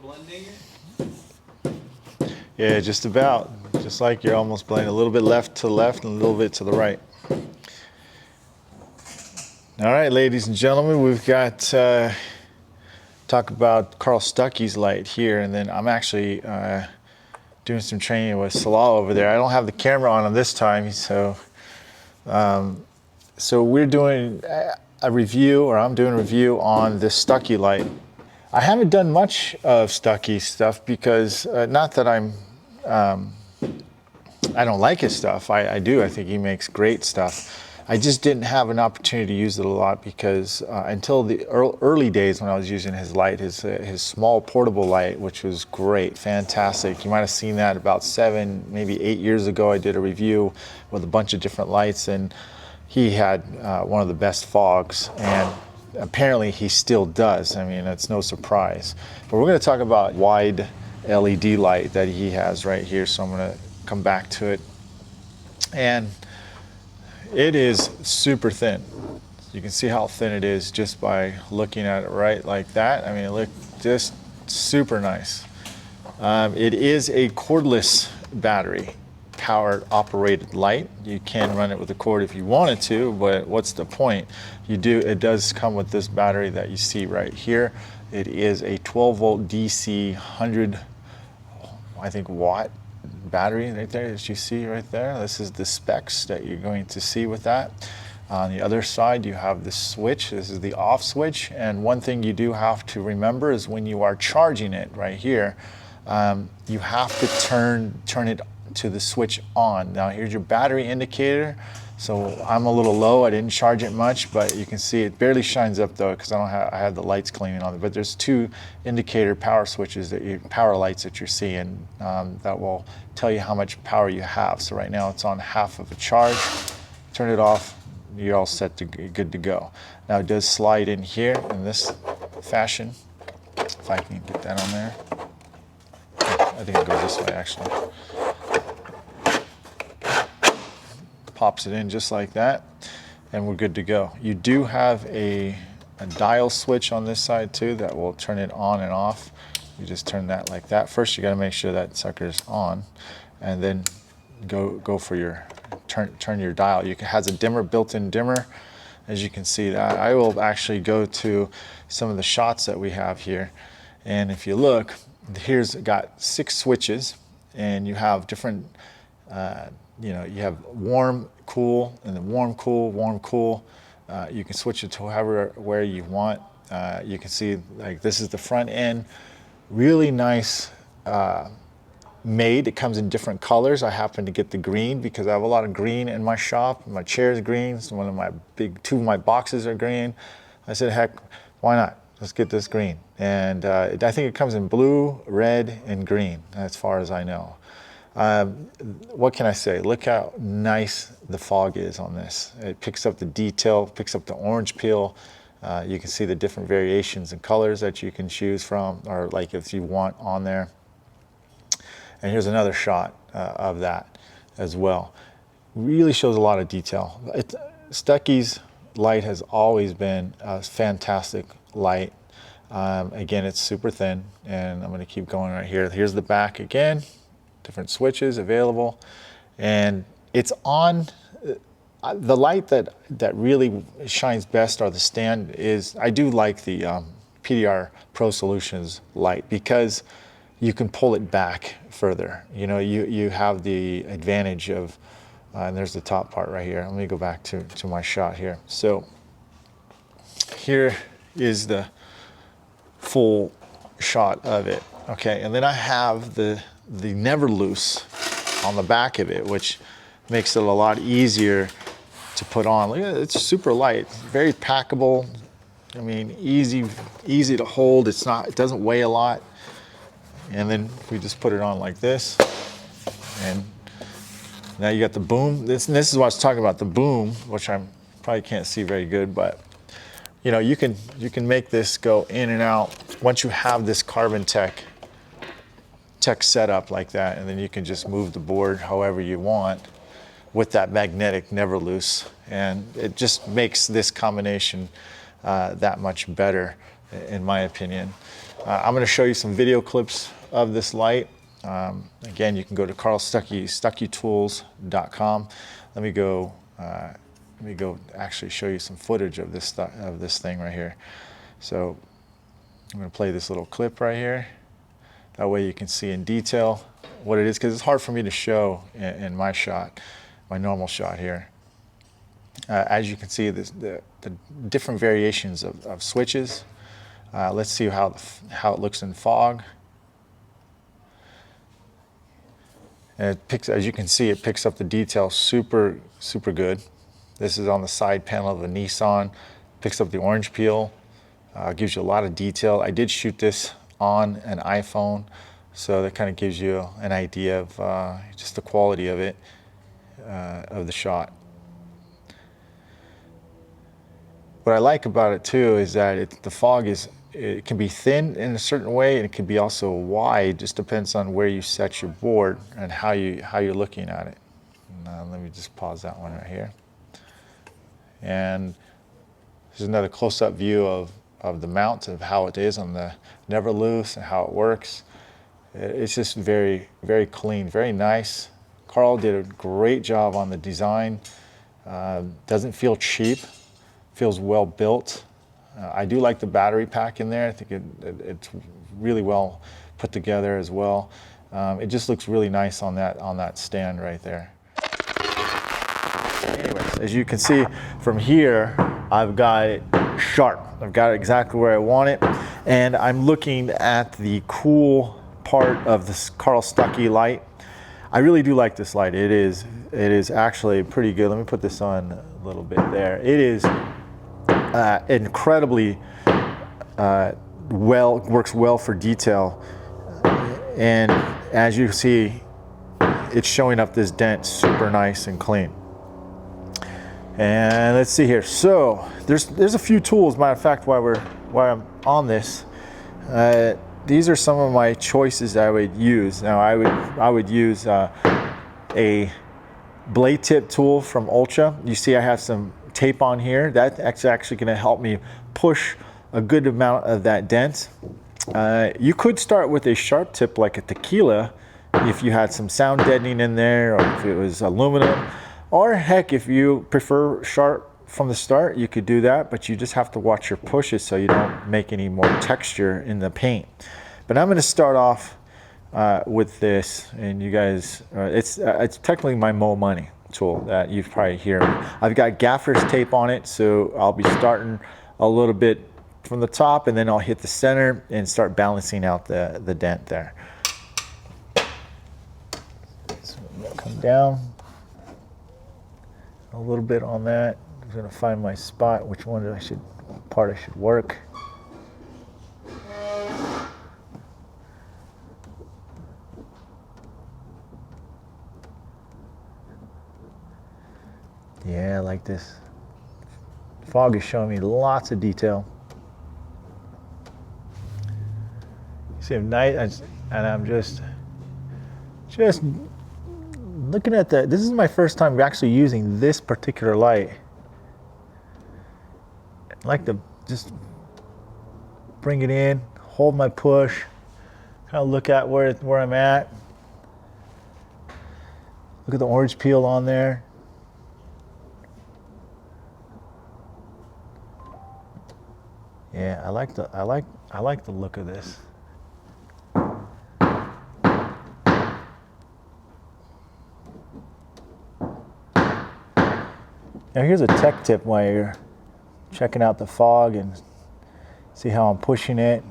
blending it? Yeah, just about. Just like you're almost blending a little bit left to left and a little bit to the right. All right, ladies and gentlemen, we've got talk about Carl Stuckey's light here, and then I'm actually doing some training with Salah over there. I don't have the camera on him this time, so we're doing a review, or I'm doing a review on this Stuckey light. I haven't done much of Stuckey stuff because not that I don't like his stuff. I do. I think he makes great stuff. I just didn't have an opportunity to use it a lot because until the early days when I was using his light, his small portable light, which was great, fantastic. You might have seen that about 7, maybe 8 years ago. I did a review with a bunch of different lights, and he had one of the best fogs, and apparently he still does. I mean, it's no surprise. But we're going to talk about wide LED light that he has right here, so I'm going to come back to it. And it is super thin. You can see how thin it is just by looking at it right like that. I mean, it looks just super nice. It is a cordless battery powered operated light. You can run it with a cord if you wanted to, but what's the point? It does come with this battery that you see right here. It is a 12 volt DC 100, I think, watt battery right there, as you see right there. This is the specs that you're going to see with that. On the other side, you have the switch. This is the off switch, and one thing you do have to remember is when you are charging it right here, you have to turn it to the switch on. Now here's your battery indicator. So I'm a little low. I didn't charge it much, but you can see it barely shines up though because I have the lights cleaning on it. But there's 2 indicator power switches power lights that you're seeing that will tell you how much power you have. So right now it's on half of a charge. Turn it off, you're all set to good to go. Now it does slide in here in this fashion. If I can get that on there. I think it goes this way actually. Pops it in just like that, and we're good to go. You do have a dial switch on this side too that will turn it on and off. You just turn that like that. First you got to make sure that sucker's on, and then go for your turn your dial. It has a dimmer, built-in dimmer, as you can see that. I will actually go to some of the shots that we have here, and if you look, here's got 6 switches, and you have different you have warm, cool, and then warm, cool, warm, cool. You can switch it to where you want. You can see, like, this is the front end. Really nice made. It comes in different colors. I happen to get the green because I have a lot of green in my shop. My chair's green. So 2 of my boxes are green. I said, heck, why not? Let's get this green. And I think it comes in blue, red, and green, as far as I know. What can I say? Look how nice the fog is on this. It picks up the detail, picks up the orange peel. You can see the different variations and colors that you can choose from, or like if you want on there. And here's another shot of that as well. Really shows a lot of detail. Stuckey's light has always been a fantastic light. Again, it's super thin, and I'm going to keep going right here. Here's the back again. Different switches available, and it's on. The light that really shines best, or the stand, is, I do like the PDR Pro Solutions light because you can pull it back further. You have the advantage of, and there's the top part right here. Let me go back to my shot here. So here is the full shot of it. Okay, and then I have the never loose on the back of it, which makes it a lot easier to put on. Look at it, it's super light, very packable. I mean, easy to hold. It doesn't weigh a lot. And then we just put it on like this, and now you got the boom. This is what I was talking about, the boom, which I probably can't see very good, but you can make this go in and out once you have this Carbon Tech setup like that, and then you can just move the board however you want with that magnetic never loose, and it just makes this combination that much better, in my opinion. I'm going to show you some video clips of this light. Again, you can go to Carl Stuckey, stuckytools.com. Let me go actually show you some footage of this thing right here. So I'm going to play this little clip right here. That way you can see in detail what it is, because it's hard for me to show in my shot, my normal shot here. As you can see, the different variations of switches. Let's see how it looks in fog. And it picks, as you can see, it picks up the detail super good. This is on the side panel of the Nissan. Picks up the orange peel. Gives you a lot of detail. I did shoot this on an iPhone, so that kind of gives you an idea of just the quality of it, of the shot. What I like about it too is that the fog it can be thin in a certain way, and it can be also wide. Just depends on where you set your board and how you're looking at it. Let me just pause that one right here. And here's another close-up view of the mount, of how it is on the Never Loose and how it works. It's just very clean, very nice. Carl did a great job on the design. Doesn't feel cheap, feels well built. I do like the battery pack in there. I think it's really well put together as well. It just looks really nice on that stand right there. Anyways, as you can see from here, I've got it sharp. I've got it exactly where I want it, and I'm looking at the cool part of this Carl Stuckey light. I really do like this light. It is actually pretty good. Let me put this on a little bit there. It is incredibly works well for detail, and as you see, it's showing up this dent super nice and clean. And let's see here. So there's a few tools. Matter of fact, while I'm on this, these are some of my choices I would use. Now I would use a blade tip tool from Ultra. You see I have some tape on here. That's actually going to help me push a good amount of that dent. You could start with a sharp tip like a Tequila if you had some sound deadening in there, or if it was aluminum. Or heck, if you prefer sharp from the start, you could do that, but you just have to watch your pushes so you don't make any more texture in the paint. But I'm going to start off with this, and you guys, it's technically my Mo Money tool that you've probably heard. I've got gaffer's tape on it, so I'll be starting a little bit from the top, and then I'll hit the center and start balancing out the dent there. So I'm going to come down a little bit on that. I'm going to find my spot, which one I should work. Yeah, I like this. Fog is showing me lots of detail. You see, I'm nice, and I'm just looking at that. This is my first time actually using this particular light. I like to just bring it in, hold my push, kind of look at where I'm at. Look at the orange peel on there. Yeah, I like the look of this. Now here's a tech tip while you're checking out the fog and see how I'm pushing it.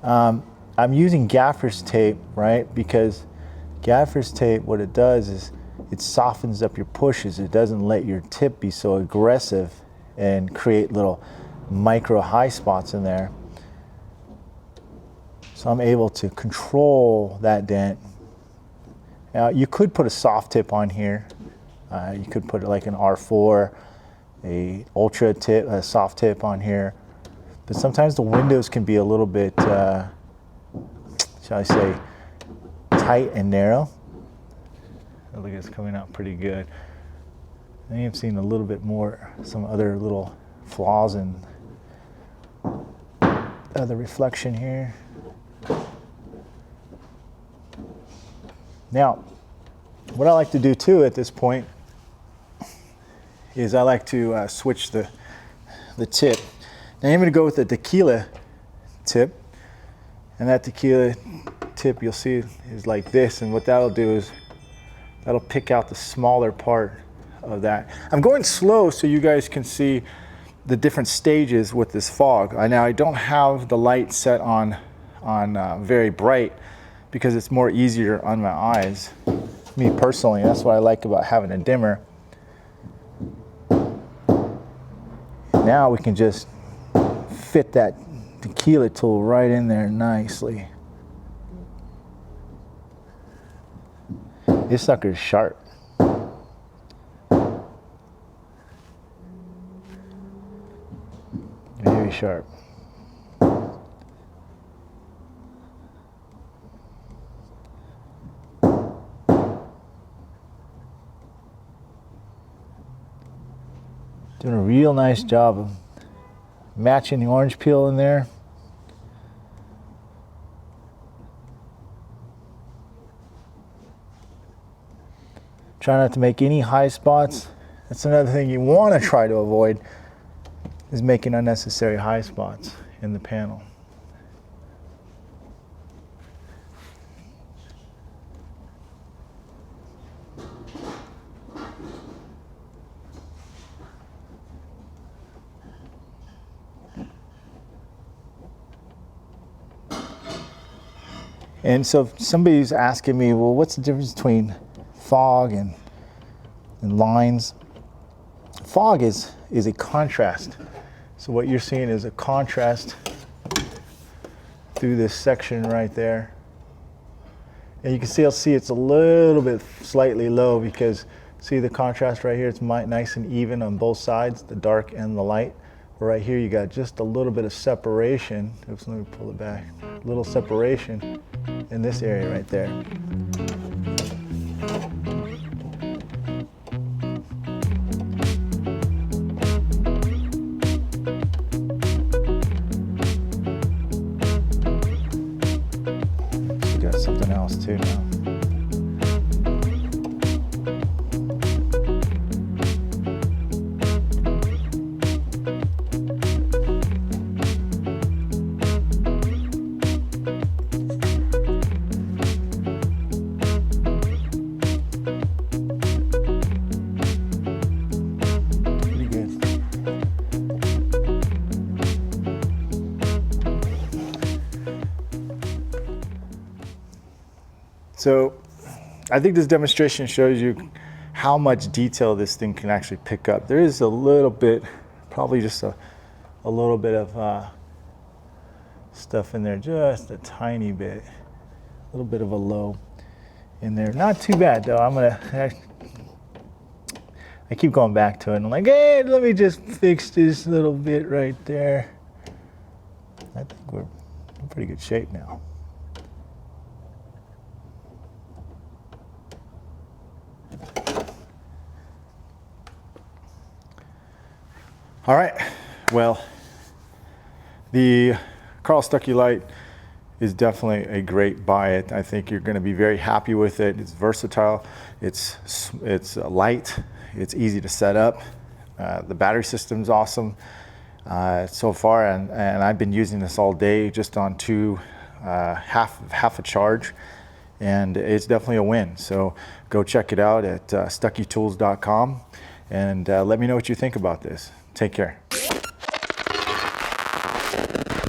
I'm using gaffer's tape, right? Because gaffer's tape, what it does is it softens up your pushes. It doesn't let your tip be so aggressive and create little micro high spots in there. So I'm able to control that dent. Now you could put a soft tip on here. You could put it like an R4, a Ultra tip, a soft tip on here. But sometimes the windows can be a little bit, shall I say, tight and narrow. I think it's coming out pretty good. I think I'm seeing a little bit more, some other little flaws in of the reflection here. Now, what I like to do too at this point is I like to switch the tip. Now I'm going to go with the Tequila tip, and that Tequila tip you'll see is like this, and what that'll do is that'll pick out the smaller part of that. I'm going slow so you guys can see the different stages with this fog. Now I don't have the light set on very bright because it's more easier on my eyes. Me personally, that's what I like about having a dimmer. Now we can just fit that Tequila tool right in there nicely. This sucker's sharp. Very sharp. Doing a real nice job of matching the orange peel in there. Try not to make any high spots. That's another thing you want to try to avoid, is making unnecessary high spots in the panel. And so somebody's asking me, well, what's the difference between fog and lines? Fog is a contrast. So what you're seeing is a contrast through this section right there. And you can still see it's a little bit slightly low because see the contrast right here, it's nice and even on both sides, the dark and the light. But right here you got just a little bit of separation. Oops, let me pull it back. A little separation in this area right there. We got something else too now. So I think this demonstration shows you how much detail this thing can actually pick up. There is a little bit, probably just a little bit of stuff in there, just a tiny bit, a little bit of a low in there. Not too bad though. I keep going back to it and I'm like, hey, let me just fix this little bit right there. I think we're in pretty good shape now. All right, well, the Carl Stuckey light is definitely a great buy. I think you're going to be very happy with it. It's versatile, it's light, it's easy to set up. The battery system's awesome so far, and I've been using this all day just on half a charge, and it's definitely a win. So go check it out at stuckytools.com and let me know what you think about this. Take care.